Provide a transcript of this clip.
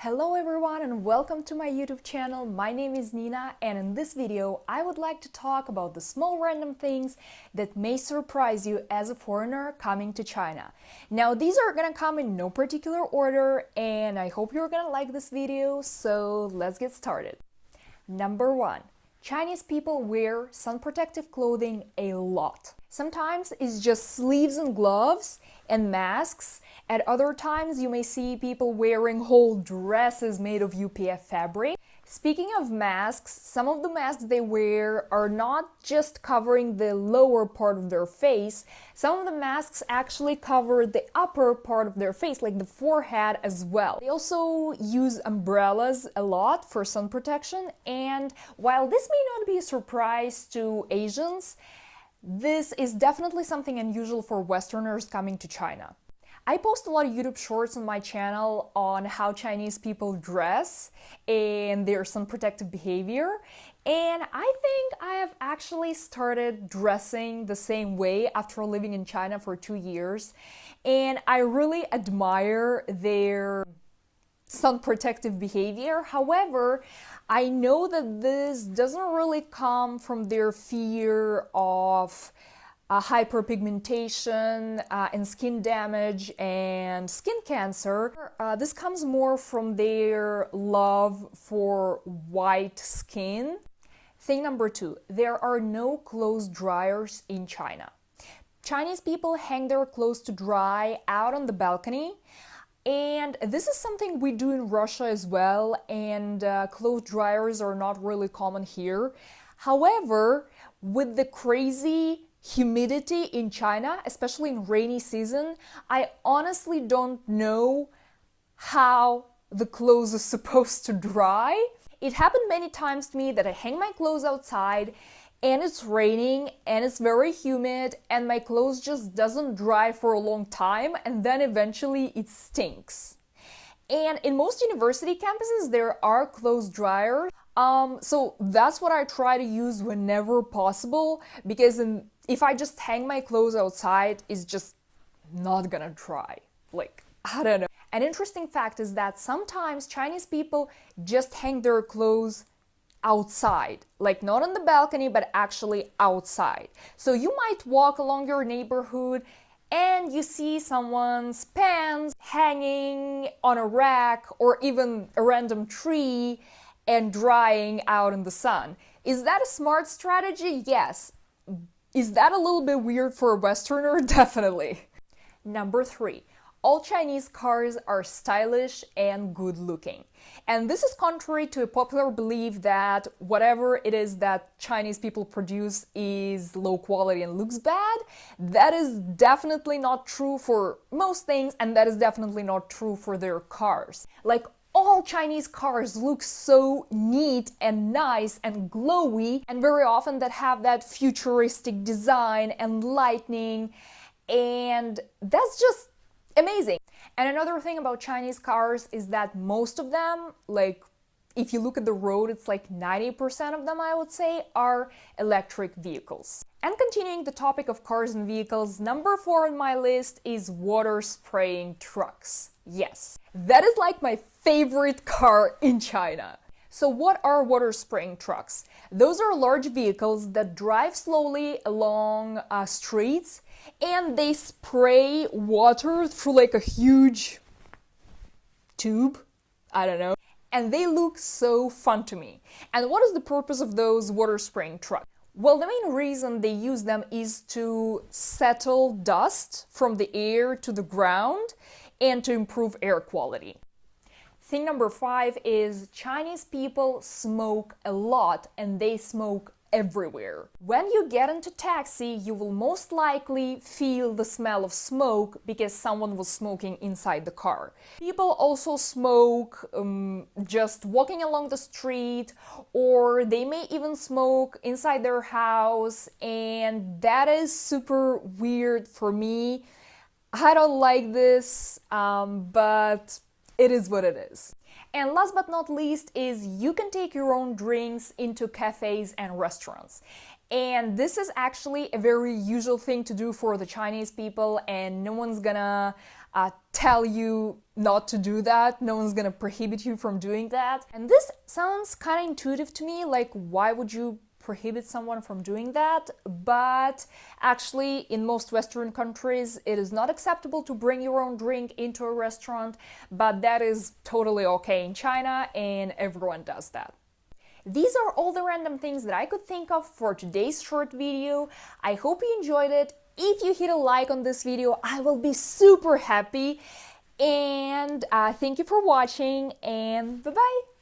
Hello everyone and welcome to my YouTube channel. My name is Nina and in this video I would like to talk about the small random things that may surprise you as a foreigner coming to China. Now these are gonna come in no particular order and I hope you're gonna like this video, so let's get started. Number 1. Chinese people wear sun protective clothing a lot. Sometimes it's just sleeves and gloves and masks. At other times you may see people wearing whole dresses made of UPF fabric. Speaking of masks, some of the masks they wear are not just covering the lower part of their face. Some of the masks actually cover the upper part of their face, like the forehead as well. They also use umbrellas a lot for sun protection, and while this may not be a surprise to Asians, this is definitely something unusual for Westerners coming to China. I post a lot of YouTube shorts on my channel on how Chinese people dress and their sun protective behavior, and I think I have actually started dressing the same way after living in China for 2 years, and I really admire their sun protective behavior. However, I know that this doesn't really come from their fear of hyperpigmentation and skin damage and skin cancer. This comes more from their love for white skin. Thing number 2, there are no clothes dryers in China. Chinese people hang their clothes to dry out on the balcony, and this is something we do in Russia as well, and clothes dryers are not really common here. However, with the crazy humidity in China, especially in rainy season, I honestly don't know how the clothes are supposed to dry. It happened many times to me that I hang my clothes outside and it's raining and it's very humid and my clothes just doesn't dry for a long time and then eventually it stinks. And in most university campuses there are clothes dryers. So that's what I try to use whenever possible, because if I just hang my clothes outside, it's just not gonna dry. Like, I don't know. An interesting fact is that sometimes Chinese people just hang their clothes outside, like not on the balcony, but actually outside. So you might walk along your neighborhood and you see someone's pants hanging on a rack or even a random tree and drying out in the sun. Is that a smart strategy? Yes. Is that a little bit weird for a Westerner? Definitely. Number 3. All Chinese cars are stylish and good looking. And this is contrary to a popular belief that whatever it is that Chinese people produce is low quality and looks bad. That is definitely not true for most things, and that is definitely not true for their cars. Like, all Chinese cars look so neat and nice and glowy, and very often that have that futuristic design and lighting, and that's just amazing. And another thing about Chinese cars is that most of them, like if you look at the road, it's like 90% of them, I would say, are electric vehicles. And continuing the topic of cars and vehicles, number 4 on my list is water spraying trucks. Yes, that is like my favorite car in China. So what are water spraying trucks? Those are large vehicles that drive slowly along streets and they spray water through like a huge tube, I don't know, and they look so fun to me. And what is the purpose of those water spraying trucks? Well, the main reason they use them is to settle dust from the air to the ground and to improve air quality. Thing number 5 is Chinese people smoke a lot, and they smoke everywhere. When you get into taxi, you will most likely feel the smell of smoke because someone was smoking inside the car. People also smoke just walking along the street, or they may even smoke inside their house, and that is super weird for me. I don't like this, but it is what it is. And last but not least is you can take your own drinks into cafes and restaurants. And this is actually a very usual thing to do for the Chinese people, and no one's gonna tell you not to do that. No one's gonna prohibit you from doing that. And this sounds kind of intuitive to me, like why would you prohibit someone from doing that? But actually in most Western countries it is not acceptable to bring your own drink into a restaurant, but that is totally okay in China and everyone does that. These are all the random things that I could think of for today's short video. I hope you enjoyed it. If you hit a like on this video, I will be super happy. And thank you for watching, and bye-bye!